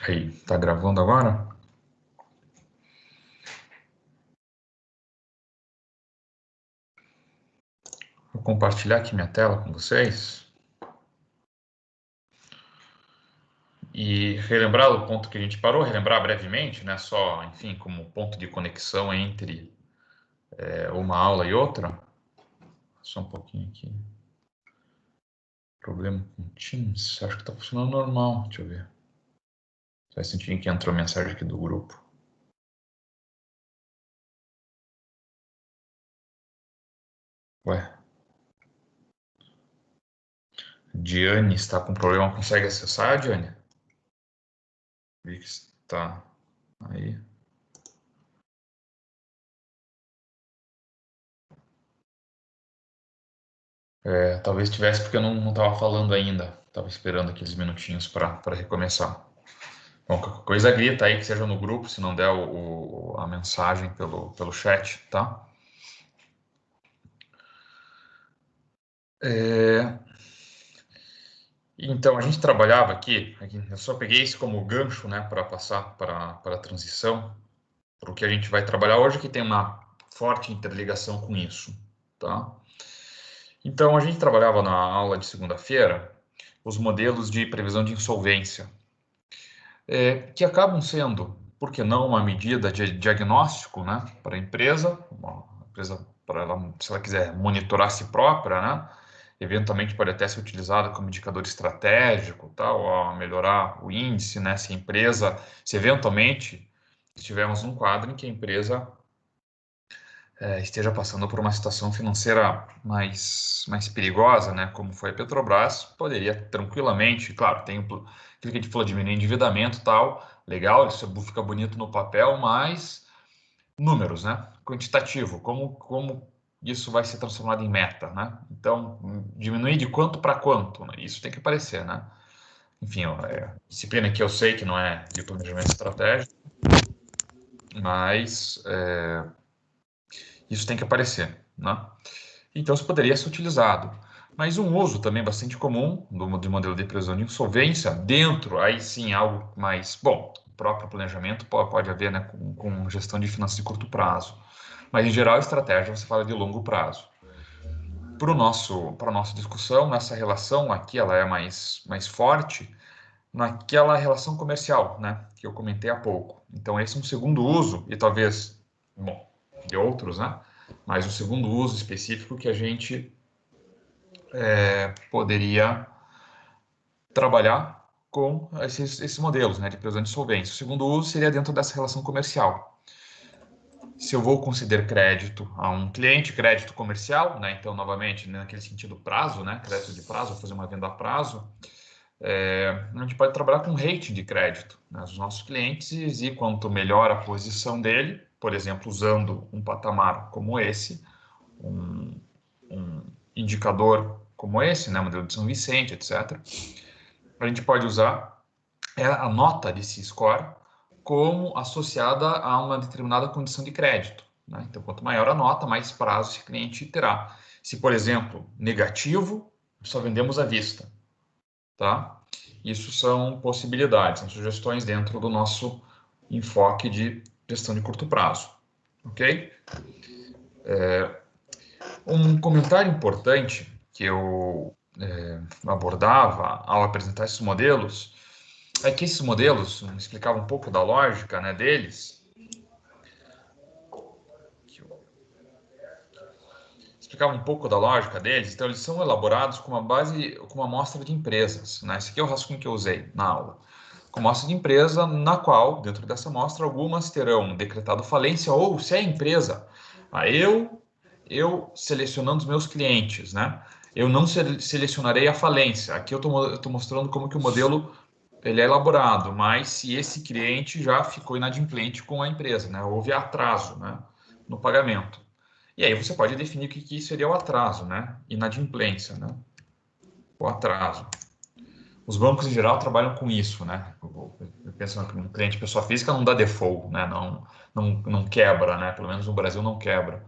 Aí, tá gravando agora? Vou compartilhar aqui minha tela com vocês. E relembrar o ponto que a gente parou, relembrar brevemente, né? Só, enfim, como ponto de conexão entre uma aula e outra. Só um pouquinho aqui. Problema com o Teams. Acho que tá funcionando normal. Deixa eu ver. Faz sentido que entrou mensagem aqui do grupo. Ué. Diane está com problema. Consegue acessar, Diane? Vi que está aí. Talvez tivesse porque eu não estava falando ainda. Estava esperando aqueles minutinhos para recomeçar. Bom, qualquer coisa grita aí que seja no grupo, se não der a mensagem pelo chat, tá? Então, a gente trabalhava aqui, eu só peguei isso como gancho, né, para passar para a transição, para o que a gente vai trabalhar hoje, que tem uma forte interligação com isso, tá? Então, a gente trabalhava na aula de segunda-feira os modelos de previsão de insolvência, que acabam sendo, por que não, uma medida de diagnóstico, né, para a empresa, uma empresa, para ela, se ela quiser monitorar a si própria, né, eventualmente pode até ser utilizada como indicador estratégico, tal, a melhorar o índice, né, se a empresa, se eventualmente estivermos num quadro em que a empresa esteja passando por uma situação financeira mais perigosa, né, como foi a Petrobras, poderia tranquilamente, claro, tem aquilo que a gente falou, diminuir endividamento e tal, legal, isso fica bonito no papel, mas números, né, quantitativo, como isso vai ser transformado em meta, né? Então, diminuir de quanto para quanto, né? Isso tem que aparecer, né? Enfim, disciplina que eu sei que não é de planejamento estratégico, mas isso tem que aparecer, né? Então, isso poderia ser utilizado. Mas um uso também bastante comum do modelo de previsão de insolvência, dentro, aí sim, algo mais, bom, o próprio planejamento pode haver, né, com gestão de finanças de curto prazo. Mas, em geral, a estratégia você fala de longo prazo. Para a nossa discussão, essa relação aqui ela é mais forte naquela relação comercial, né, que eu comentei há pouco. Então, esse é um segundo uso, e talvez, bom, de outros, né, mas o segundo uso específico que a gente poderia trabalhar com esses modelos, né, de previsão de solvência. O segundo uso seria dentro dessa relação comercial. Se eu vou conceder crédito a um cliente, crédito comercial, né, então, novamente, naquele sentido prazo, né, crédito de prazo, vou fazer uma venda a prazo, a gente pode trabalhar com rating de crédito, né, dos nossos clientes, e quanto melhor a posição dele, por exemplo, usando um patamar como esse, um indicador como esse, né, modelo de São Vicente, etc., a gente pode usar a nota desse score como associada a uma determinada condição de crédito, né? Então, quanto maior a nota, mais prazo esse cliente terá. Se, por exemplo, negativo, só vendemos à vista, tá? Isso são possibilidades, são sugestões dentro do nosso enfoque de gestão de curto prazo, ok? Um comentário importante que eu abordava ao apresentar esses modelos é que esses modelos, explicava um pouco da lógica, né, deles, então eles são elaborados com uma base, com uma amostra de empresas, né? Esse aqui é o rascunho que eu usei na aula. Com amostra de empresa, na qual, dentro dessa amostra, algumas terão decretado falência, ou se é empresa, eu selecionando os meus clientes, né? Eu não selecionarei a falência. Aqui eu estou mostrando como que o modelo ele é elaborado, mas se esse cliente já ficou inadimplente com a empresa, né? Houve atraso, né, no pagamento. E aí você pode definir o que seria o atraso, né? Inadimplência, né? O atraso. Os bancos em geral trabalham com isso, né? Eu penso no cliente pessoa física não dá default, né? Não quebra, né? Pelo menos no Brasil não quebra.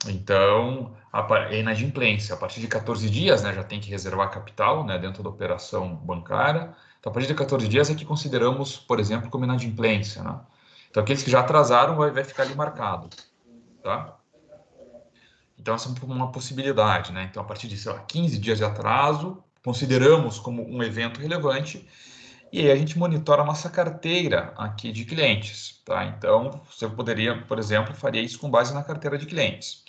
Então, a inadimplência. A partir de 14 dias, né, já tem que reservar capital, né, dentro da operação bancária. Então, a partir de 14 dias é que consideramos, por exemplo, como inadimplência, né? Então, aqueles que já atrasaram vai ficar ali marcado, tá? Então, essa é uma possibilidade, né? Então, a partir de, sei lá, 15 dias de atraso, consideramos como um evento relevante e aí a gente monitora a nossa carteira aqui de clientes, tá? Então, você poderia, por exemplo, faria isso com base na carteira de clientes.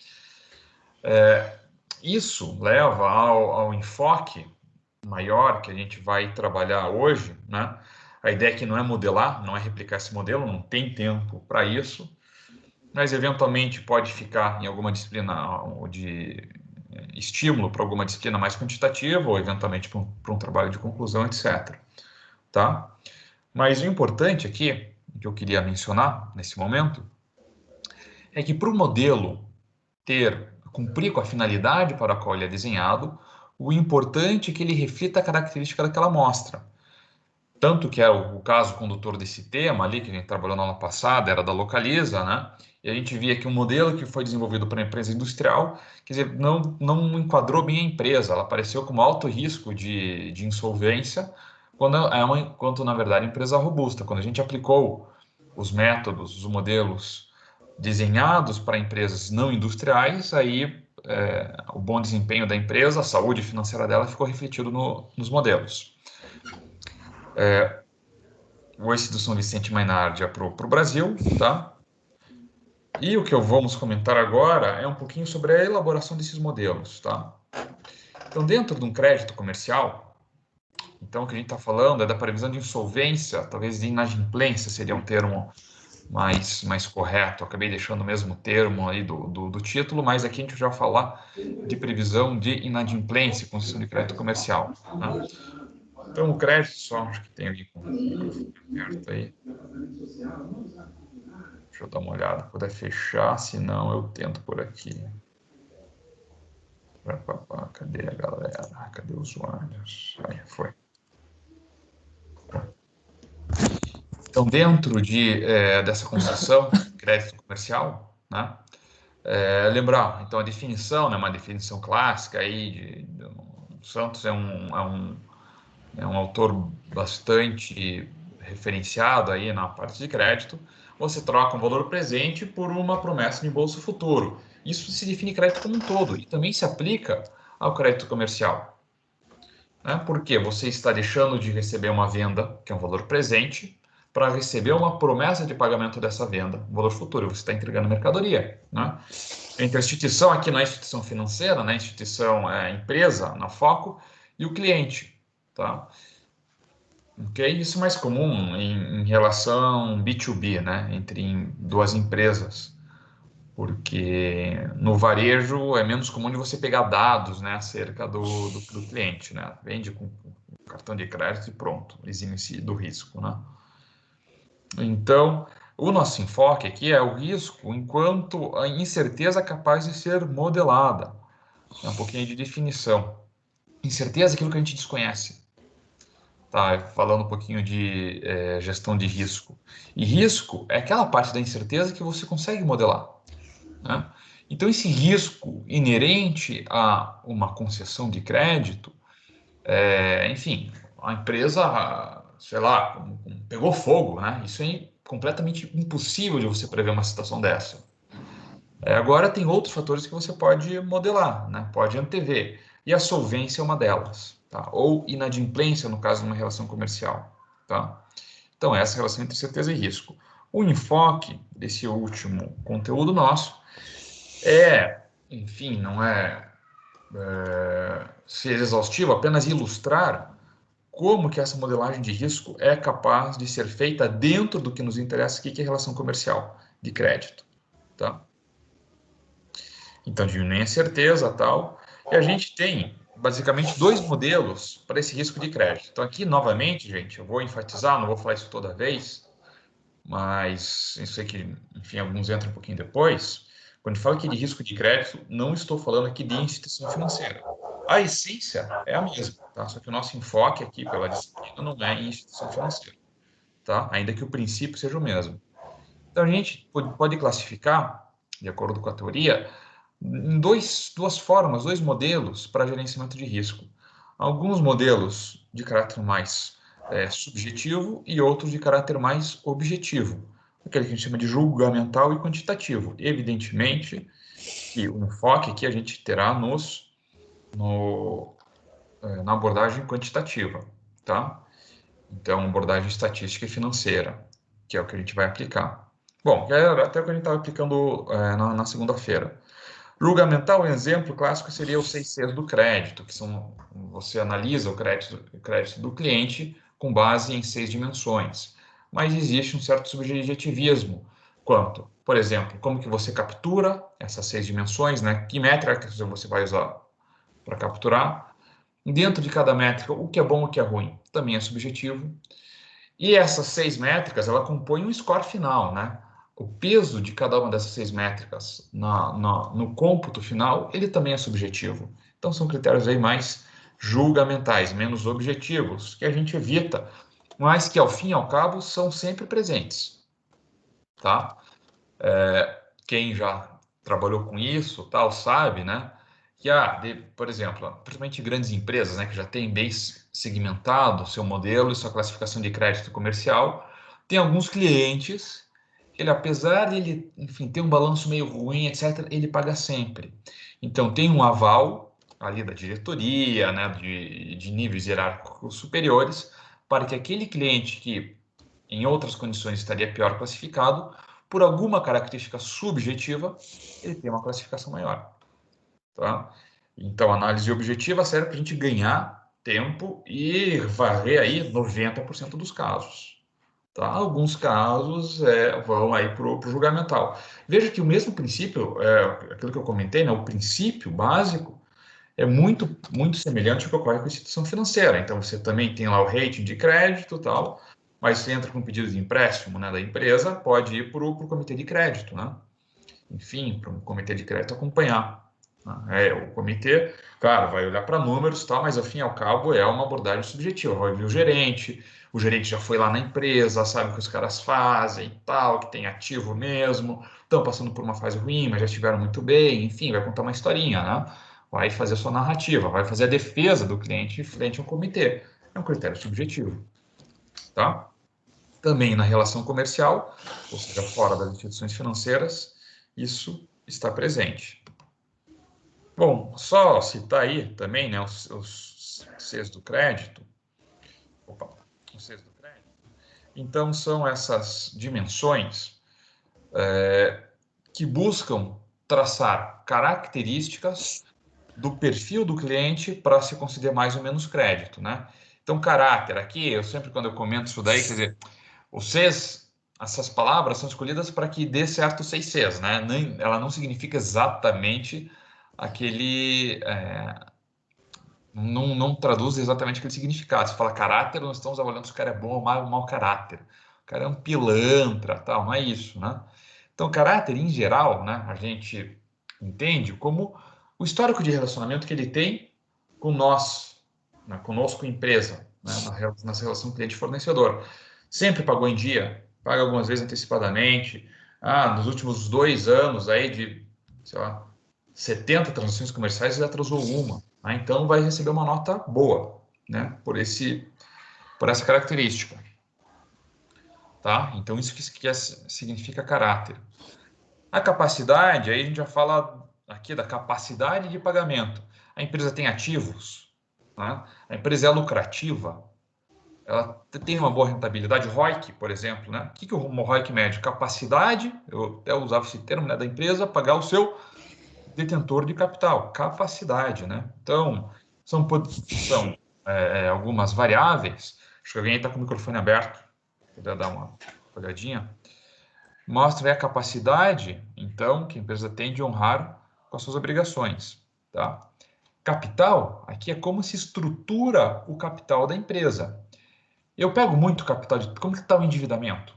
Isso leva ao enfoque maior que a gente vai trabalhar hoje, né? A ideia aqui não é modelar, não é replicar esse modelo, não tem tempo para isso, mas eventualmente pode ficar em alguma disciplina de estímulo para alguma disciplina mais quantitativa ou eventualmente para um trabalho de conclusão, etc. Tá? Mas o importante aqui, que eu queria mencionar nesse momento, é que para o modelo cumprir com a finalidade para a qual ele é desenhado, o importante é que ele reflita a característica daquela amostra. Tanto que é o caso condutor desse tema ali, que a gente trabalhou na aula passada, era da Localiza, né? E a gente via que um modelo que foi desenvolvido para a empresa industrial, quer dizer, não enquadrou bem a empresa, ela apareceu com alto risco de insolvência, quando na verdade a empresa é robusta. Quando a gente aplicou os métodos, os modelos desenhados para empresas não industriais, aí o bom desempenho da empresa, a saúde financeira dela ficou refletido nos modelos. Esse do São Vicente Mainardi é para o Brasil, tá? E o que vamos comentar agora é um pouquinho sobre a elaboração desses modelos, tá? Então, dentro de um crédito comercial, então o que a gente está falando é da previsão de insolvência, talvez de inadimplência seria um termo mais correto. Eu acabei deixando o mesmo termo aí do título, mas aqui a gente já vai falar de previsão de inadimplência, concessão de crédito comercial, né? Então, o crédito, só acho que tem ali com o microfone aberto aí. Deixa eu dar uma olhada. Puder fechar, senão eu tento por aqui. Cadê a galera? Cadê os usuários? Aí, foi. Então, dentro dessa concessão, crédito comercial, né? Lembrar, então, a definição, né, uma definição clássica aí, o Santos é um autor bastante referenciado aí na parte de crédito. Você troca um valor presente por uma promessa de bolso futuro. Isso se define crédito como um todo e também se aplica ao crédito comercial, né? Porque você está deixando de receber uma venda, que é um valor presente, para receber uma promessa de pagamento dessa venda, um valor futuro. Você está entregando mercadoria, né? Entre a instituição, aqui não é instituição financeira, né? A instituição é a empresa, na foco, e o cliente, tá? Ok? Isso é mais comum em relação B2B, né? Entre duas empresas, porque no varejo é menos comum de você pegar dados, né, acerca do cliente, né? Vende com cartão de crédito e pronto, exime-se do risco, né? Então, o nosso enfoque aqui é o risco enquanto a incerteza é capaz de ser modelada. É um pouquinho de definição. Incerteza é aquilo que a gente desconhece. Tá, falando um pouquinho de gestão de risco. E risco é aquela parte da incerteza que você consegue modelar, né? Então, esse risco inerente a uma concessão de crédito, enfim, a empresa, sei lá, pegou fogo, né? Isso é completamente impossível de você prever uma situação dessa. Agora, tem outros fatores que você pode modelar, né? Pode antever. E a solvência é uma delas, tá? Ou inadimplência, no caso de uma relação comercial, tá? Então, essa relação entre certeza e risco. O enfoque desse último conteúdo nosso enfim, não ser exaustivo, apenas ilustrar como que essa modelagem de risco é capaz de ser feita dentro do que nos interessa aqui, que é a relação comercial de crédito, tá? Então, diminui a incerteza, tal, e a gente tem basicamente dois modelos para esse risco de crédito. Então, aqui, novamente, gente, eu vou enfatizar, não vou falar isso toda vez, mas isso aqui, enfim, alguns entram um pouquinho depois. Quando eu falo aqui de risco de crédito, não estou falando aqui de instituição financeira. A essência é a mesma, tá? Só que o nosso enfoque aqui pela disciplina não é em instituição financeira, tá? Ainda que o princípio seja o mesmo. Então, a gente pode classificar, de acordo com a teoria, em duas formas, dois modelos para gerenciamento de risco. Alguns modelos de caráter mais subjetivo e outros de caráter mais objetivo, aquele que a gente chama de julgamental e quantitativo. Evidentemente que o enfoque aqui a gente terá na abordagem quantitativa, tá? Então, abordagem estatística e financeira, que é o que a gente vai aplicar. Bom, era até o que a gente estava aplicando na segunda-feira. Julgamental, um exemplo clássico seria os 6 Cs do crédito, que são, você analisa o crédito do cliente com base em 6 dimensões. Mas existe um certo subjetivismo quanto, por exemplo, como que você captura essas 6 dimensões, né? Que métrica você vai usar para capturar. Dentro de cada métrica, o que é bom e o que é ruim também é subjetivo. E essas 6 métricas, ela compõe um score final, né? O peso de cada uma dessas 6 métricas no cômputo final, ele também é subjetivo. Então, são critérios aí mais julgamentais, menos objetivos, que a gente evita, mas que, ao fim e ao cabo, são sempre presentes, tá? Quem já trabalhou com isso, tal, sabe, né? Que, por exemplo, principalmente grandes empresas, né, que já têm bem segmentado o seu modelo e sua classificação de crédito comercial, tem alguns clientes que ele, apesar de ele, enfim, ter um balanço meio ruim, etc., ele paga sempre. Então, tem um aval ali da diretoria, né, de níveis hierárquicos superiores, para que aquele cliente que em outras condições estaria pior classificado, por alguma característica subjetiva, ele tem uma classificação maior. Tá? Então, a análise objetiva serve para a gente ganhar tempo e varrer aí 90% dos casos. Tá? Alguns casos vão aí para o julgamental. Veja que o mesmo princípio, aquilo que eu comentei, né, o princípio básico, é muito, muito semelhante ao que ocorre com a instituição financeira. Então, você também tem lá o rating de crédito e tal, mas você entra com um pedido de empréstimo, né, da empresa, pode ir para o comitê de crédito, né? Enfim, para um comitê de crédito acompanhar. Né? O comitê, claro, vai olhar para números, tal, mas ao fim e ao cabo é uma abordagem subjetiva. Vai ver o gerente já foi lá na empresa, sabe o que os caras fazem, tal, que tem ativo mesmo, estão passando por uma fase ruim, mas já estiveram muito bem, enfim, vai contar uma historinha, né? Vai fazer a sua narrativa, vai fazer a defesa do cliente frente a um comitê. É um critério subjetivo, tá? Também na relação comercial, ou seja, fora das instituições financeiras, isso está presente. Bom, só citar aí também, né, os Cs do crédito. Opa, os Cs do crédito. Então, são essas dimensões que buscam traçar características do perfil do cliente para se conceder mais ou menos crédito, né? Então, caráter, aqui, eu sempre quando eu comento isso daí, quer dizer, os Cs, essas palavras são escolhidas para que dê certo 6 Cs, né? Ela não significa exatamente aquele... não traduz exatamente aquele significado. Se fala caráter, nós estamos avaliando se o cara é bom ou mau caráter. O cara é um pilantra, tal, não é isso, né? Então, caráter, em geral, né, a gente entende como o histórico de relacionamento que ele tem com nós, né, conosco, empresa, né, na relação cliente-fornecedor. Sempre pagou em dia, paga algumas vezes antecipadamente. Nos últimos 2 anos aí de, sei lá, 70 transações comerciais, ele atrasou uma. Então, vai receber uma nota boa, né, por essa característica. Tá? Então, isso que significa caráter. A capacidade, aí a gente já fala aqui da capacidade de pagamento. A empresa tem ativos, né? A empresa é lucrativa, ela tem uma boa rentabilidade, ROIC, por exemplo, né? O que é o ROIC médio? Capacidade, eu até usava esse termo, né, da empresa pagar o seu detentor de capital, capacidade, né? Então, são algumas variáveis. Acho que alguém está com o microfone aberto, puder dar uma olhadinha. Mostra aí a capacidade, então, que a empresa tem de honrar com as suas obrigações, tá? Capital, aqui é como se estrutura o capital da empresa. Eu pego muito capital de... Como que está o endividamento?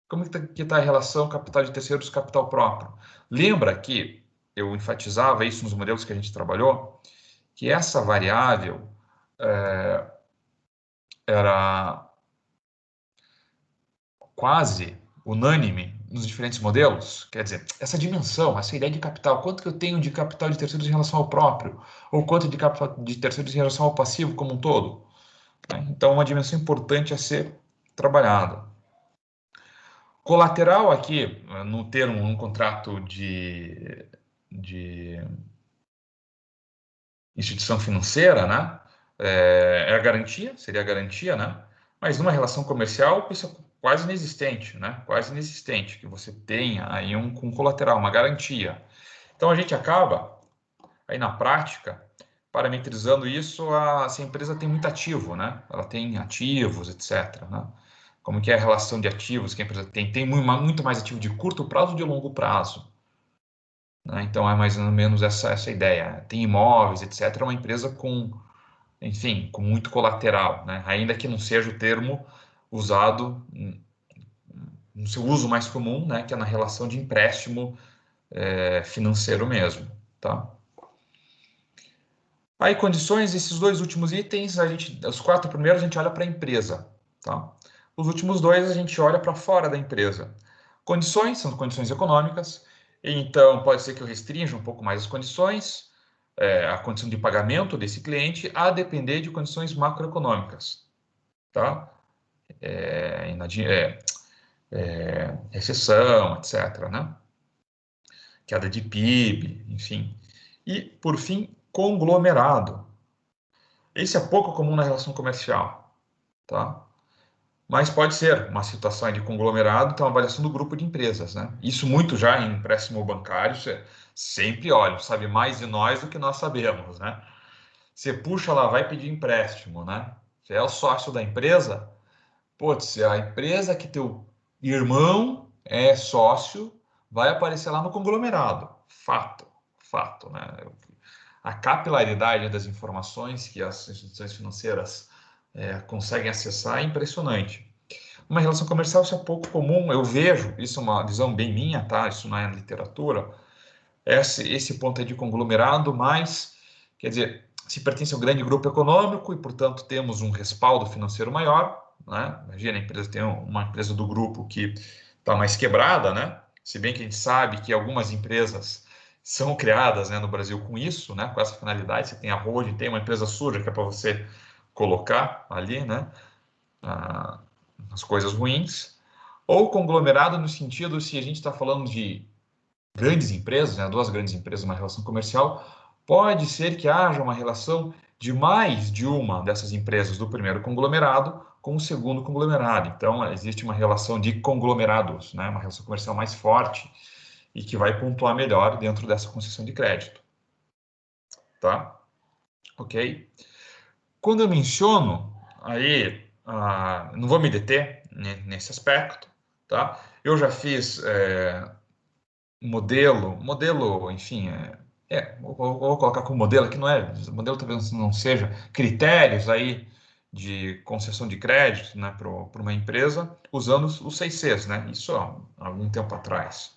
Como que está a relação capital de terceiros capital próprio? Lembra que eu enfatizava isso nos modelos que a gente trabalhou, que essa variável era quase unânime nos diferentes modelos? Quer dizer, essa dimensão, essa ideia de capital, quanto que eu tenho de capital de terceiros em relação ao próprio? Ou quanto de capital de terceiros em relação ao passivo como um todo? Né? Então, uma dimensão importante a ser trabalhada. Colateral aqui, no termo, um contrato de instituição financeira, né? É a garantia, seria a garantia, né? Mas numa relação comercial, isso é quase inexistente, né? Quase inexistente, que você tenha aí um colateral, uma garantia. Então a gente acaba, aí na prática, parametrizando isso, se a empresa tem muito ativo, né? Ela tem ativos, etc., né? Como que é a relação de ativos que a empresa tem? Tem muito mais ativo de curto prazo ou de longo prazo? Né? Então é mais ou menos essa ideia. Tem imóveis, etc. É uma empresa com, enfim, com muito colateral, né? Ainda que não seja o termo usado no seu uso mais comum, né? Que é na relação de empréstimo financeiro mesmo, tá? Aí condições, esses dois últimos itens, os 4 primeiros a gente olha para a empresa, tá? Os últimos 2 a gente olha para fora da empresa. Condições são condições econômicas, então pode ser que eu restrinja um pouco mais as condições, a condição de pagamento desse cliente, a depender de condições macroeconômicas, tá? Recessão, etc., né? Queda de PIB, enfim. E, por fim, conglomerado. Esse é pouco comum na relação comercial, tá? Mas pode ser uma situação de conglomerado, então avaliação do grupo de empresas, né? Isso muito já em empréstimo bancário, você sempre olha, sabe mais de nós do que nós sabemos, né? Você puxa lá, vai pedir empréstimo, né? Você é o sócio da empresa, putz, a empresa que teu irmão é sócio vai aparecer lá no conglomerado. Fato, fato, né? A capilaridade das informações que as instituições financeiras conseguem acessar é impressionante. Uma relação comercial, isso é pouco comum, eu vejo, isso é uma visão bem minha, tá? Isso não é literatura, esse ponto é de conglomerado, mas, quer dizer, se pertence a um grande grupo econômico e, portanto, temos um respaldo financeiro maior, né? Imagina, a empresa tem uma empresa do grupo que está mais quebrada, né? Se bem que a gente sabe que algumas empresas são criadas, né, no Brasil com isso, né, com essa finalidade. Você tem a holding, tem uma empresa suja que é para você colocar ali, né, as coisas ruins. Ou conglomerado no sentido, se a gente está falando de grandes empresas, né, 2 grandes empresas, uma relação comercial, pode ser que haja uma relação de mais de uma dessas empresas do primeiro conglomerado com o segundo conglomerado. Então, existe uma relação de conglomerados, né, uma relação comercial mais forte e que vai pontuar melhor dentro dessa concessão de crédito. Tá? Ok? Quando eu menciono, aí, não vou me deter nesse aspecto, tá? Eu já fiz modelo, enfim, vou colocar como modelo, que não é, modelo talvez não seja, critérios aí de concessão de crédito, né, para uma empresa, usando os 6Cs, né, isso há algum tempo atrás,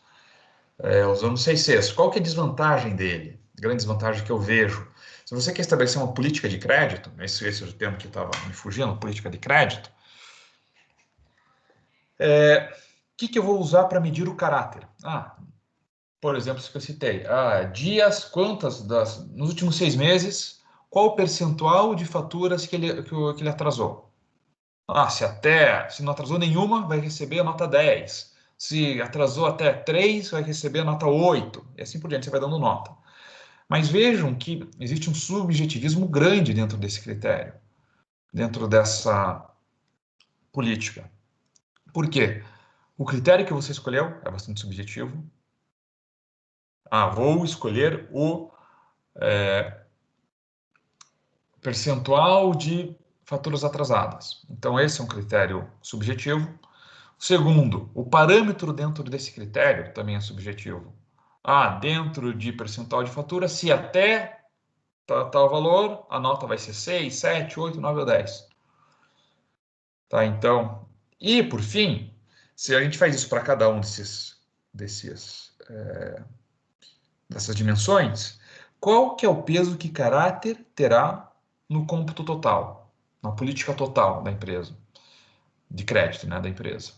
usando os 6Cs. Qual que é a desvantagem dele? A grande desvantagem que eu vejo, se você quer estabelecer uma política de crédito, esse é o termo que estava me fugindo, política de crédito, o que eu vou usar para medir o caráter? Por exemplo, isso que eu citei, dias, nos últimos 6 meses, qual o percentual de faturas que ele atrasou? Se não atrasou nenhuma, vai receber a nota 10. Se atrasou até 3, vai receber a nota 8. E assim por diante, você vai dando nota. Mas vejam que existe um subjetivismo grande dentro desse critério, dentro dessa política. Por quê? O critério que você escolheu é bastante subjetivo. Vou escolher o percentual de faturas atrasadas. Então, esse é um critério subjetivo. Segundo, o parâmetro dentro desse critério também é subjetivo. Dentro de percentual de fatura, se até tal valor, a nota vai ser 6, 7, 8, 9 ou 10. Tá, então, e por fim, se a gente faz isso para cada um dessas dimensões, qual que é o peso que caráter terá no cômputo total, na política total da empresa, de crédito, né, da empresa?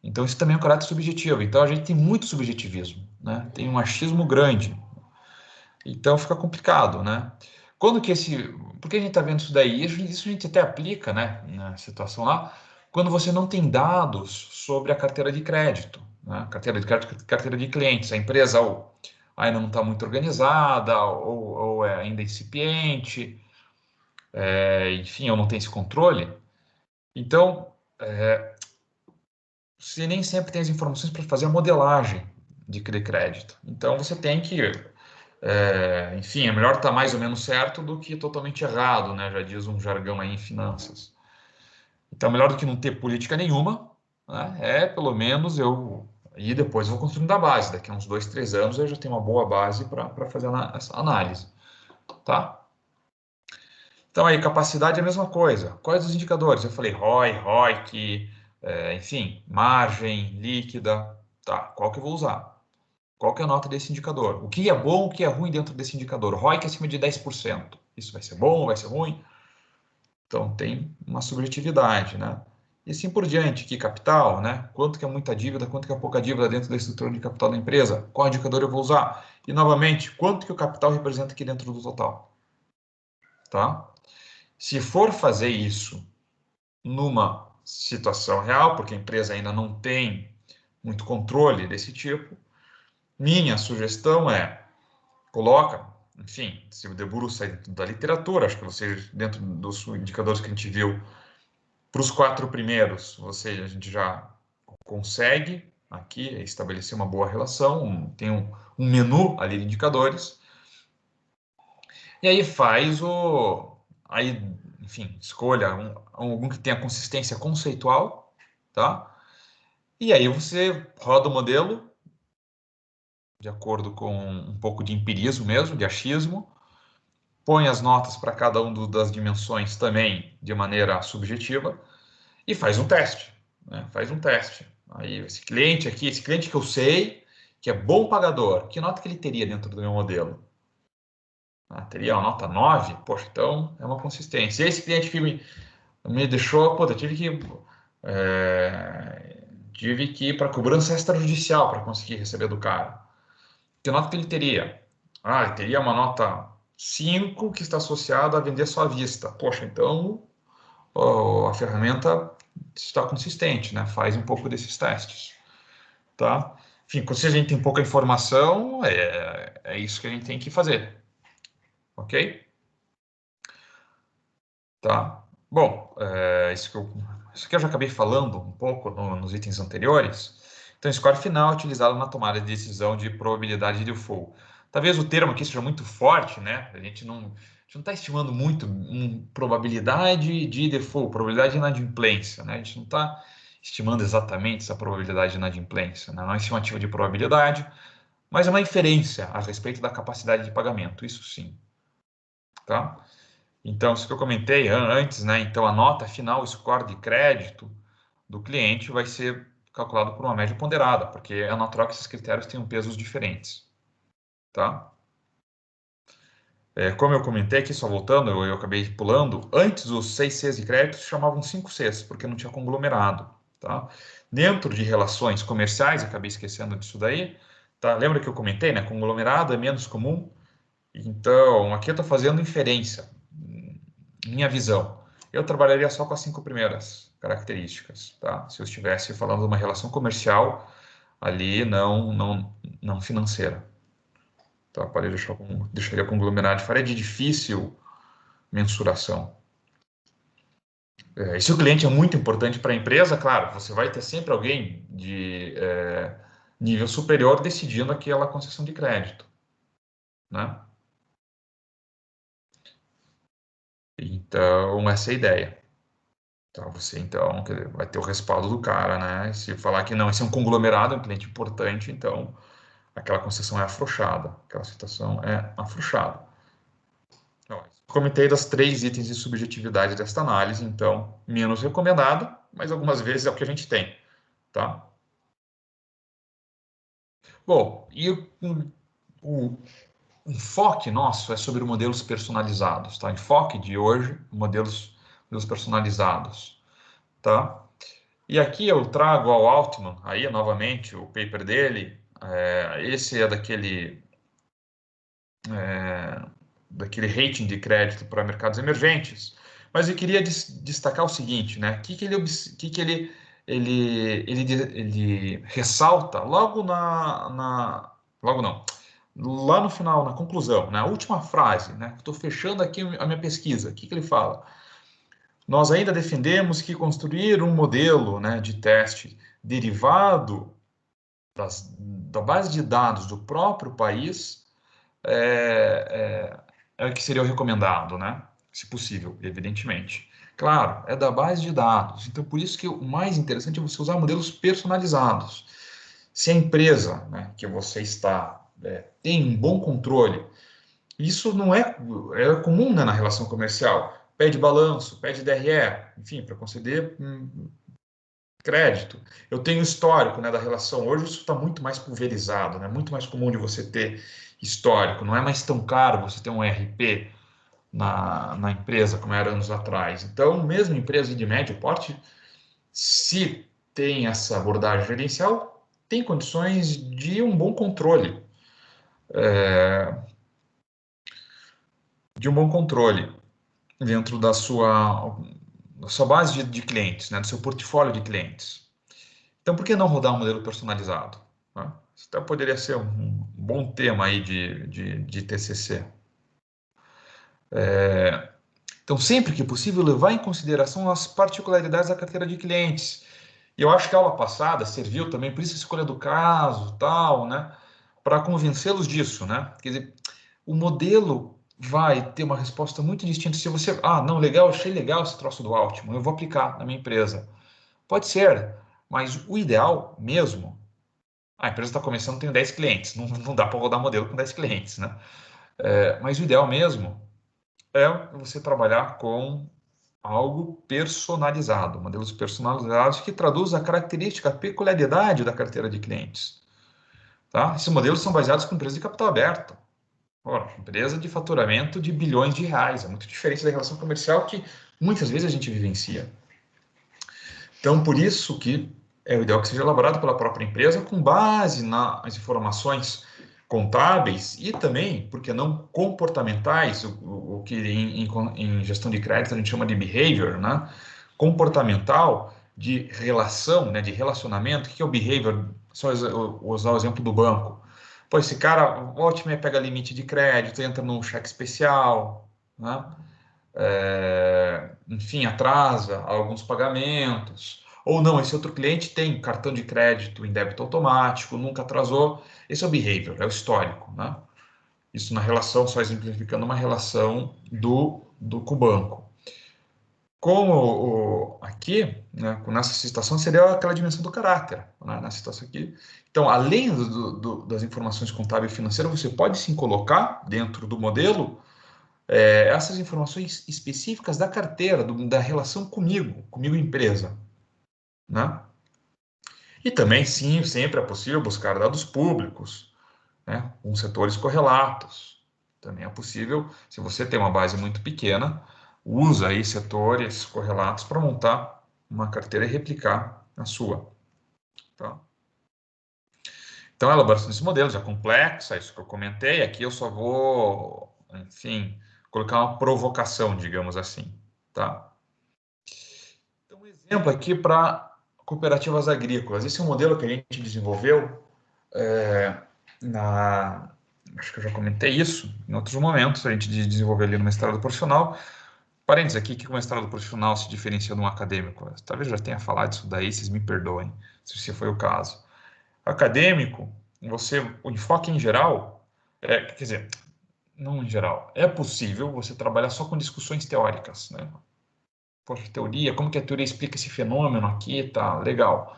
Então, isso também é um caráter subjetivo. Então, a gente tem muito subjetivismo, né? Tem um achismo grande. Então, fica complicado, né? Quando que esse... Por que a gente está vendo isso daí? Isso a gente até aplica, né, na situação lá, quando você não tem dados sobre a carteira de crédito, né? Carteira de crédito, carteira de clientes. A empresa ou ainda não está muito organizada, ou é ainda incipiente, enfim, ou não tem esse controle. Então, você nem sempre tem as informações para fazer a modelagem de crédito. Então, você tem que, enfim, é melhor estar mais ou menos certo do que totalmente errado, né? Já diz um jargão aí em finanças. Então, melhor do que não ter política nenhuma, né? Pelo menos eu... E depois eu vou construindo da base. Daqui a uns 2, 3 anos eu já tenho uma boa base para fazer essa análise, tá? Então, aí, capacidade é a mesma coisa. Quais os indicadores? Eu falei ROI, ROIC, enfim, margem líquida. Tá, qual que eu vou usar? Qual que é a nota desse indicador? O que é bom, o que é ruim dentro desse indicador? ROIC acima de 10%. Isso vai ser bom, vai ser ruim? Então, tem uma subjetividade, né? E assim por diante, que capital, né? Quanto que é muita dívida, quanto que é pouca dívida dentro da estrutura de capital da empresa? Qual indicador eu vou usar? E, novamente, quanto que o capital representa aqui dentro do total? Tá? Se for fazer isso numa situação real, porque a empresa ainda não tem muito controle desse tipo, minha sugestão é, coloca, enfim, se o debruça da literatura, acho que vocês, dentro dos indicadores que a gente viu, para os 4 primeiros, a gente já consegue aqui estabelecer uma boa relação, tem um menu ali de indicadores, e aí aí, enfim, escolha algum que tenha consistência conceitual, tá? E aí você roda o modelo de acordo com um pouco de empirismo mesmo, de achismo, põe as notas para cada uma das dimensões também de maneira subjetiva e faz um teste, né? Faz um teste. Aí esse cliente aqui, esse cliente que eu sei que é bom pagador, que nota que ele teria dentro do meu modelo? Teria uma nota 9? Poxa, então é uma consistência. E esse cliente que me deixou, pô, eu tive que ir para cobrança extrajudicial para conseguir receber do cara. Que nota que ele teria? Ele teria uma nota 5 que está associada a vender só à vista. Poxa, então a ferramenta está consistente, né? Faz um pouco desses testes, tá? Enfim, se a gente tem pouca informação, é isso que a gente tem que fazer, ok? Tá? Bom, isso que eu já acabei falando um pouco nos itens anteriores. Então, score final é utilizado na tomada de decisão de probabilidade de default. Talvez o termo aqui seja muito forte, né? A gente não está estimando muito probabilidade de default, probabilidade de inadimplência, né? A gente não está estimando exatamente essa probabilidade de inadimplência, né? Não é estimativa de probabilidade, mas é uma inferência a respeito da capacidade de pagamento, isso sim, tá? Então, isso que eu comentei antes, né? Então, a nota final, o score de crédito do cliente vai ser calculado por uma média ponderada, porque é natural que esses critérios tenham pesos diferentes, tá? Como eu comentei aqui, só voltando, eu acabei pulando, antes os 6 Cs de crédito se chamavam 5 Cs, porque não tinha conglomerado, tá? Dentro de relações comerciais, acabei esquecendo disso daí, tá? Lembra que eu comentei, né? Conglomerado é menos comum, então aqui eu estou fazendo inferência, minha visão. Eu trabalharia só com as 5 primeiras características, tá? Se eu estivesse falando de uma relação comercial ali, não financeira. Tá? Deixaria conglomerado de faria de difícil mensuração. E se o cliente é muito importante para a empresa, claro, você vai ter sempre alguém de nível superior decidindo aquela concessão de crédito, né? Então, essa é a ideia. Tá? Você, então, vai ter o respaldo do cara, né? Se falar que não, esse é um conglomerado, é um cliente importante, então aquela concessão é afrouxada, aquela situação é afrouxada. Então, comentei das 3 itens de subjetividade desta análise, então, menos recomendado, mas algumas vezes é o que a gente tem, tá? Bom, e o enfoque nosso é sobre modelos personalizados, tá? Enfoque de hoje, modelos personalizados, tá? E aqui eu trago ao Altman, aí novamente o paper dele, esse é daquele rating de crédito para mercados emergentes, mas eu queria destacar o seguinte, né? O que ele ressalta logo logo não, lá no final, na conclusão, na última frase, né? Estou fechando aqui a minha pesquisa. O que ele fala? Nós ainda defendemos que construir um modelo, né, de teste derivado da base de dados do próprio país é o que seria o recomendado, né? Se possível, evidentemente. Claro, é da base de dados. Então, por isso que o mais interessante é você usar modelos personalizados. Se a empresa, né, que você está tem um bom controle, isso não é comum, né, na relação comercial. Pede balanço, pede DRE, enfim, para conceder crédito. Eu tenho histórico, né, da relação. Hoje isso está muito mais pulverizado, né? Muito mais comum de você ter histórico. Não é mais tão caro você ter um RP na empresa como era anos atrás. Então, mesmo empresa de médio porte, se tem essa abordagem gerencial, tem condições de um bom controle, dentro da sua base de clientes, né, do seu portfólio de clientes. Então, por que não rodar um modelo personalizado? Né? Isso até poderia ser um bom tema aí de TCC. Então, sempre que possível, levar em consideração as particularidades da carteira de clientes. E eu acho que a aula passada serviu também, por isso a escolha do caso, tal, né? Para convencê-los disso, né? Quer dizer, o modelo vai ter uma resposta muito distinta. Se você, não, legal, achei legal esse troço do Altman, eu vou aplicar na minha empresa. Pode ser, mas o ideal mesmo, a empresa está começando, tem 10 clientes, não dá para rodar modelo com 10 clientes, né? Mas o ideal mesmo é você trabalhar com algo personalizado, modelos personalizados que traduzem a característica, a peculiaridade da carteira de clientes. Tá? Esses modelos são baseados com empresas de capital aberto. Ora, empresa de faturamento de bilhões de reais. É muito diferente da relação comercial que muitas vezes a gente vivencia. Então, por isso que é o ideal que seja elaborado pela própria empresa com base nas informações contábeis e também, porque não comportamentais, o que em gestão de crédito a gente chama de behavior, né? Comportamental de relação, né? De relacionamento. O que é o behavior? Só usar o exemplo do banco. Pô, esse cara, ótimo, pega limite de crédito, entra num cheque especial, né? Enfim, atrasa alguns pagamentos. Ou não, esse outro cliente tem cartão de crédito em débito automático, nunca atrasou. Esse é o behavior, é o histórico, né? Isso na relação, só exemplificando uma relação com o banco. Aqui, né, nessa situação, seria aquela dimensão do caráter, né, na situação aqui. Então, além das informações contábeis e financeiras, você pode sim colocar dentro do modelo essas informações específicas da carteira, da relação comigo empresa, né? E também, sim, sempre é possível buscar dados públicos, né, com setores correlatos. Também é possível, se você tem uma base muito pequena, usa aí setores correlatos para montar uma carteira e replicar a sua. Tá? Então, a elaboração desse modelo já é complexa, isso que eu comentei. Aqui eu só vou, enfim, colocar uma provocação, digamos assim. Tá? Então, um exemplo aqui para cooperativas agrícolas. Esse é um modelo que a gente desenvolveu na... Acho que eu já comentei isso em outros momentos, a gente desenvolveu ali no mestrado profissional. Parênteses aqui, que o mestrado profissional se diferencia de um acadêmico. Talvez eu já tenha falado isso daí, vocês me perdoem, se foi o caso. Acadêmico, o enfoque em geral, quer dizer, não em geral, é possível você trabalhar só com discussões teóricas, né? Poxa, teoria, como que a teoria explica esse fenômeno aqui, tá, legal.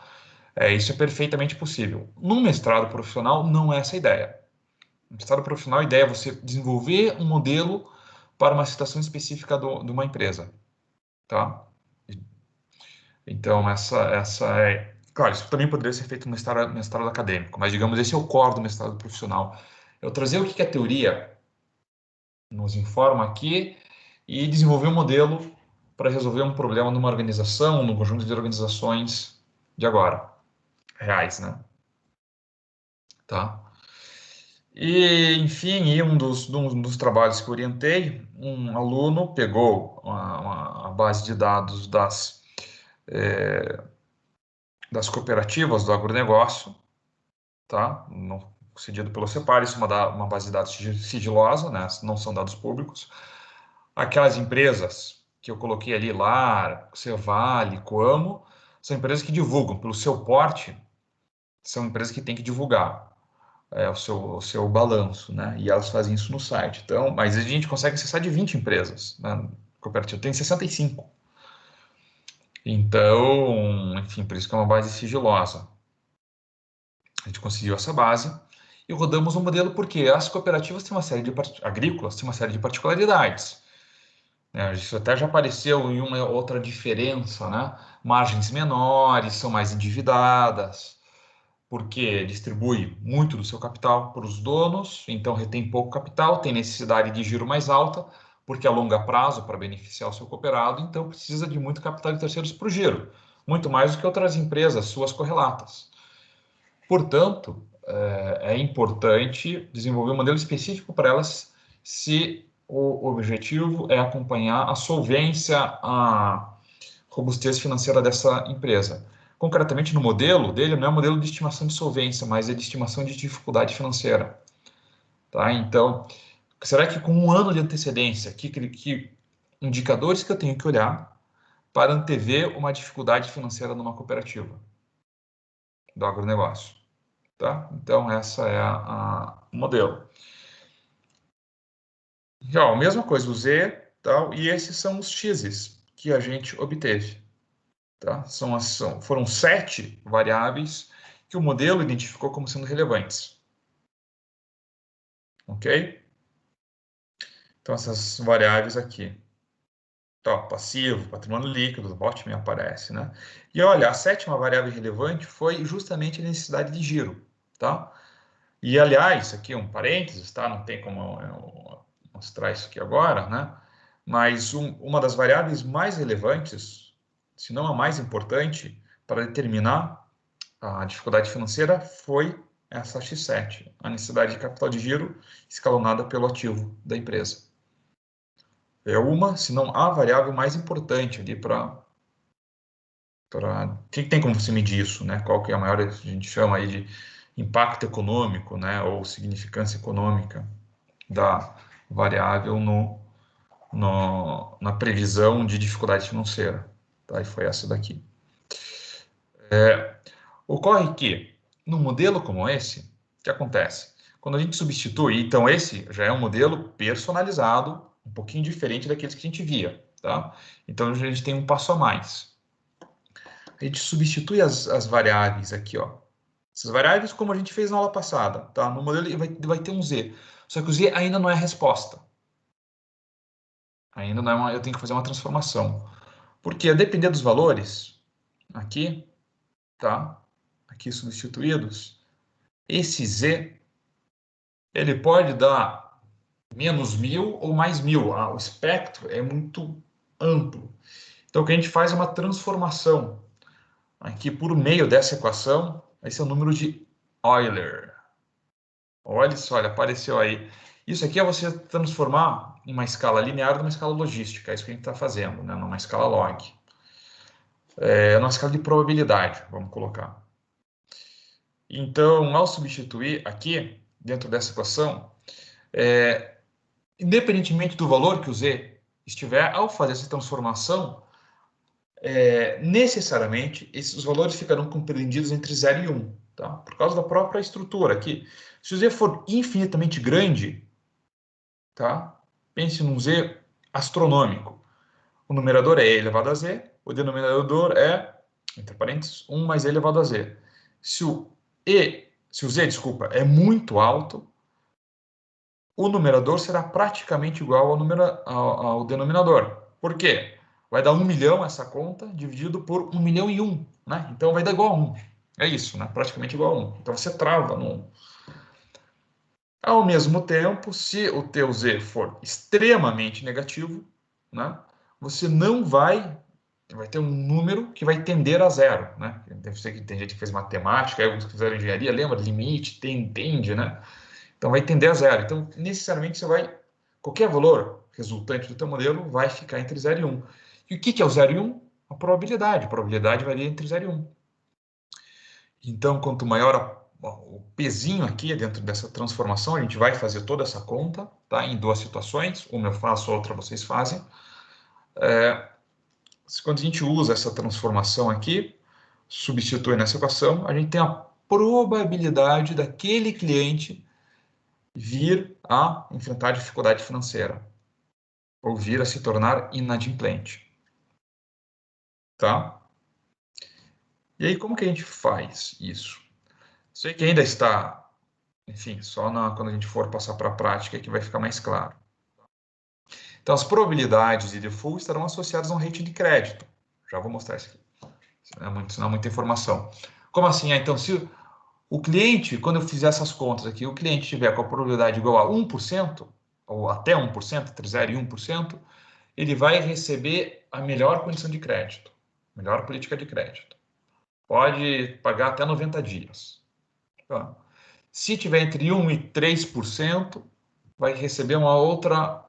Isso é perfeitamente possível. No mestrado profissional, não é essa a ideia. No mestrado profissional, a ideia é você desenvolver um modelo para uma situação específica de uma empresa, tá? Então, essa é... Claro, isso também poderia ser feito no mestrado acadêmico, mas, digamos, esse é o core do mestrado profissional. Eu trazer o que a teoria nos informa aqui e desenvolver um modelo para resolver um problema numa organização, num conjunto de organizações de agora, reais, né? Tá? E, enfim, um dos trabalhos que eu orientei, um aluno pegou a base de dados das cooperativas do agronegócio, tá? Cedido pelo CEPAR, isso é uma base de dados sigilosa, né? Não são dados públicos. Aquelas empresas que eu coloquei ali, LAR, Cevale, Coamo, são empresas que divulgam. Pelo seu porte, são empresas que têm que divulgar o seu balanço, né? E elas fazem isso no site. Então, mas a gente consegue acessar de 20 empresas, né? Cooperativa tem 65. Então, enfim, por isso que é uma base sigilosa. A gente conseguiu essa base e rodamos um modelo porque as cooperativas têm uma série de agrícolas têm uma série de particularidades, né? Isso até já apareceu em uma outra diferença, né? Margens menores, são mais endividadas, porque distribui muito do seu capital para os donos, então retém pouco capital, tem necessidade de giro mais alta, porque a longo prazo, para beneficiar o seu cooperado, então precisa de muito capital de terceiros para o giro, muito mais do que outras empresas, suas correlatas. Portanto, é importante desenvolver um modelo específico para elas se o objetivo é acompanhar a solvência, a robustez financeira dessa empresa. Concretamente, no modelo dele, não é um modelo de estimação de solvência, mas é de estimação de dificuldade financeira. Tá? Então, será que com um ano de antecedência, que indicadores que eu tenho que olhar para antever uma dificuldade financeira numa cooperativa do agronegócio? Tá? Então, essa é o modelo. E, ó, mesma coisa, o Z, tal, e esses são os X's que a gente obteve. Tá? Foram 7 variáveis que o modelo identificou como sendo relevantes. Ok? Então, essas variáveis aqui. Tá, passivo, patrimônio líquido, o bot me aparece, né? E olha, a sétima variável relevante foi justamente a necessidade de giro, tá? E, aliás, aqui um parênteses, tá? Não tem como eu mostrar isso aqui agora, né? Mas uma das variáveis mais relevantes, se não a mais importante, para determinar a dificuldade financeira foi essa X7, a necessidade de capital de giro escalonada pelo ativo da empresa. É uma, se não a variável mais importante ali para tem como você medir isso, né? Qual que é a maior, a gente chama aí de impacto econômico, né? Ou significância econômica da variável na previsão de dificuldade financeira. Tá? E foi essa daqui. Ocorre que, num modelo como esse, o que acontece? Quando a gente substitui, então esse já é um modelo personalizado, um pouquinho diferente daqueles que a gente via, tá? Então a gente tem um passo a mais. A gente substitui as variáveis aqui, ó. Essas variáveis como a gente fez na aula passada, tá? No modelo vai ter um Z, só que o Z ainda não é a resposta. Ainda não é eu tenho que fazer uma transformação. Porque a depender dos valores, aqui, tá? Aqui substituídos, esse Z ele pode dar menos 1.000 ou mais 1.000. O espectro é muito amplo. Então, o que a gente faz é uma transformação. Aqui, por meio dessa equação, esse é o número de Euler. Olha só, olha, apareceu aí. Isso aqui é você transformar uma escala linear numa escala logística. É isso que a gente está fazendo, né? Numa escala log. Numa escala de probabilidade, vamos colocar. Então, ao substituir aqui, dentro dessa equação, independentemente do valor que o Z estiver, ao fazer essa transformação, necessariamente esses valores ficarão compreendidos entre 0 e 1, tá? Por causa da própria estrutura aqui. Se o Z for infinitamente grande, tá? Pense num Z astronômico. O numerador é E elevado a Z, o denominador é, entre parênteses, 1 mais E elevado a Z. Se o Z, desculpa, é muito alto, o numerador será praticamente igual ao denominador. Por quê? Vai dar 1 milhão essa conta dividido por 1 milhão e 1, né? Então vai dar igual a 1. É isso, né? Praticamente igual a 1. Então você trava no 1. Ao mesmo tempo, se o teu Z for extremamente negativo, né? Você não vai ter um número que vai tender a zero, né? deve ser que tem gente que fez matemática, alguns que fizeram engenharia, lembra? Limite, tende, né? Então vai tender a zero. Então, necessariamente, qualquer valor resultante do teu modelo vai ficar entre 0 e 1. E o que é o 0 e 1? A probabilidade. A probabilidade varia entre 0 e 1. Então, quanto maior o pezinho aqui dentro dessa transformação, a gente vai fazer toda essa conta, tá? Em duas situações, uma eu faço, outra vocês fazem. Quando a gente usa essa transformação aqui, substitui nessa equação, a gente tem a probabilidade daquele cliente vir a enfrentar dificuldade financeira ou vir a se tornar inadimplente, tá? E aí, como que a gente faz isso? Sei que ainda está, enfim, quando a gente for passar para a prática que vai ficar mais claro. Então, as probabilidades de default estarão associadas a um rating de crédito. Já vou mostrar isso aqui. Senão é muita informação. Como assim? Então, se o cliente, quando eu fizer essas contas aqui, o cliente tiver com a probabilidade igual a 1%, ou até 1%, entre 0 e 1%, ele vai receber a melhor condição de crédito, melhor política de crédito. Pode pagar até 90 dias. Tá? Se tiver entre 1% e 3%, vai receber uma outra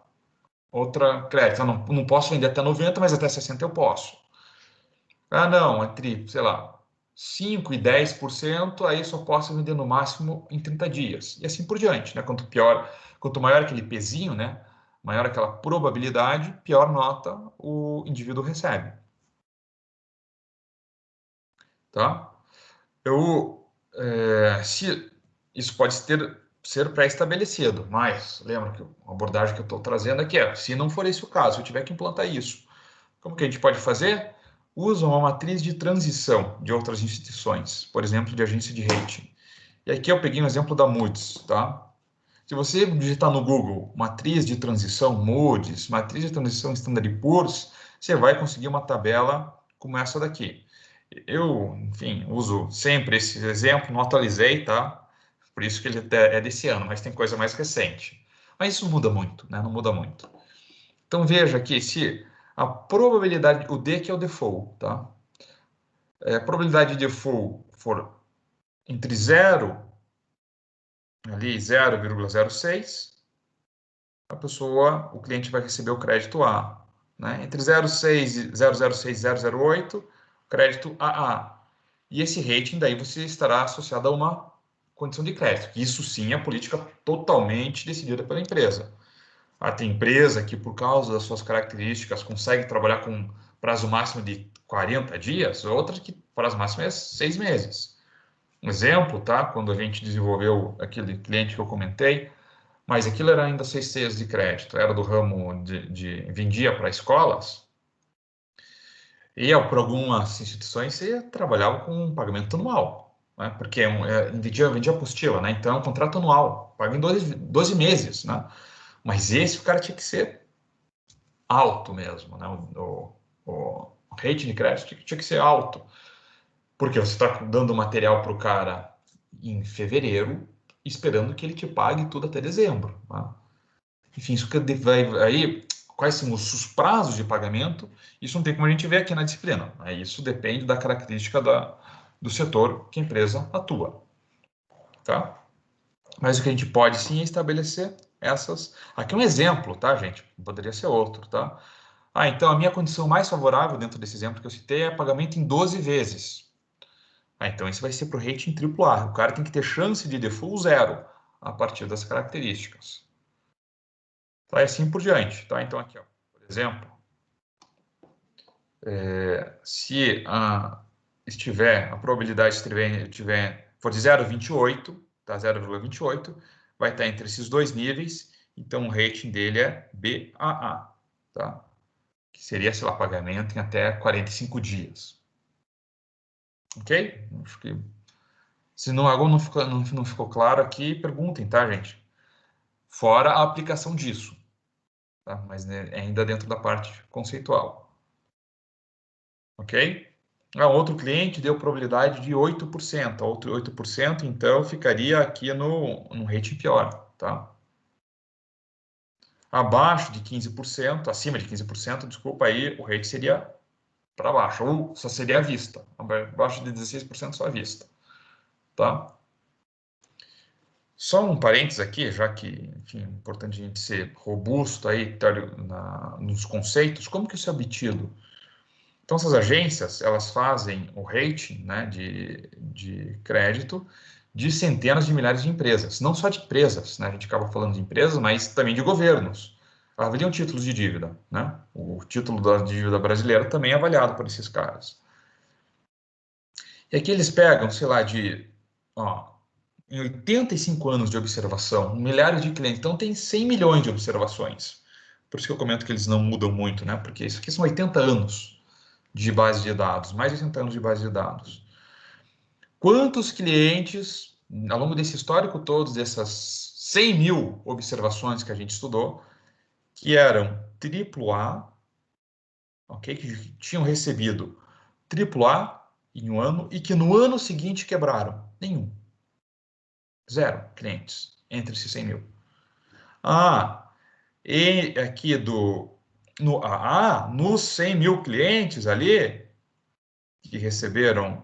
crédito. Eu não posso vender até 90, mas até 60 eu posso. Ah, não, entre, sei lá, 5 e 10%, aí só posso vender no máximo em 30 dias. E assim por diante, né? Quanto maior aquele pezinho, né? Maior aquela probabilidade, pior nota o indivíduo recebe. Tá? Isso pode ser pré-estabelecido, mas lembra que a abordagem que eu estou trazendo aqui se não for esse o caso, se eu tiver que implantar isso, como que a gente pode fazer? Usa uma matriz de transição de outras instituições, por exemplo, de agência de rating. E aqui eu peguei um exemplo da Moody's, tá? Se você digitar no Google matriz de transição Moody's, matriz de transição Standard Poor's, você vai conseguir uma tabela como essa daqui. Eu, enfim, uso sempre esse exemplo, não atualizei, tá? Por isso que ele até é desse ano, mas tem coisa mais recente. Mas isso muda muito, né? Não muda muito. Então veja aqui, se a probabilidade, o D que é o default, tá? A probabilidade de default for entre 0, ali 0,06, o cliente vai receber o crédito A. Né? Entre 0,6 e 0,06 e 0,08, crédito AA. E esse rating daí você estará associado a uma condição de crédito. Isso sim é política totalmente decidida pela empresa. Tem empresa que, por causa das suas características, consegue trabalhar com prazo máximo de 40 dias, outra que prazo máximo é 6 meses. Um exemplo, tá? Quando a gente desenvolveu aquele cliente que eu comentei, mas aquilo era ainda 6 de crédito, era do ramo vendia para escolas, e para algumas instituições você trabalhava com um pagamento anual, né? Porque vendia apostila, né? Então é um contrato anual, paga em 12 meses, né? Mas esse o cara tinha que ser alto mesmo, né? O rate de crédito tinha que ser alto, porque você está dando material para o cara em fevereiro, esperando que ele te pague tudo até dezembro. Tá? Enfim, isso que vai aí, quais são os prazos de pagamento? Isso não tem como a gente ver aqui na disciplina. Né? Isso depende da característica do setor que a empresa atua. Tá? Mas o que a gente pode sim é estabelecer essas. Aqui é um exemplo, tá, gente? Poderia ser outro, tá? Então a minha condição mais favorável dentro desse exemplo que eu citei é pagamento em 12 vezes. Então esse vai ser para o rating AAA. O cara tem que ter chance de default zero a partir das características. Tá? E assim por diante. Tá? Então aqui, ó, por exemplo, se a probabilidade for de 0,28, tá? 0,28, vai estar entre esses dois níveis, então o rating dele é BAA, tá? Que seria, sei lá, pagamento em até 45 dias. Ok? Acho que se algo não ficou claro aqui, perguntem, tá, gente? Fora a aplicação disso, tá? Mas né, ainda dentro da parte conceitual. Ok? Outro cliente deu probabilidade de 8%. Outro 8%, então, ficaria aqui no rating pior, tá? Abaixo de 15%, acima de 15%, desculpa, aí o rate seria para baixo, ou só seria à vista, abaixo de 16% só à vista, tá? Só um parênteses aqui, já que, enfim, é importante a gente ser robusto aí nos conceitos, como que isso é obtido? Então, essas agências, elas fazem o rating, né, de crédito de centenas de milhares de empresas, não só de empresas, né, a gente acaba falando de empresas, mas também de governos. Avaliam títulos de dívida, né? O título da dívida brasileira também é avaliado por esses caras. E aqui eles pegam, sei lá, ó, em 85 anos de observação, milhares de clientes, então tem 100 milhões de observações. Por isso que eu comento que eles não mudam muito, né? Porque isso aqui são 80 anos de base de dados, mais de 80 anos de base de dados. Quantos clientes, ao longo desse histórico todo, dessas 100 mil observações que a gente estudou, que eram AAA, ok? Que tinham recebido AAA em um ano e que no ano seguinte quebraram? Nenhum. Zero clientes entre esses 100 mil. E aqui nos 100 mil clientes ali que receberam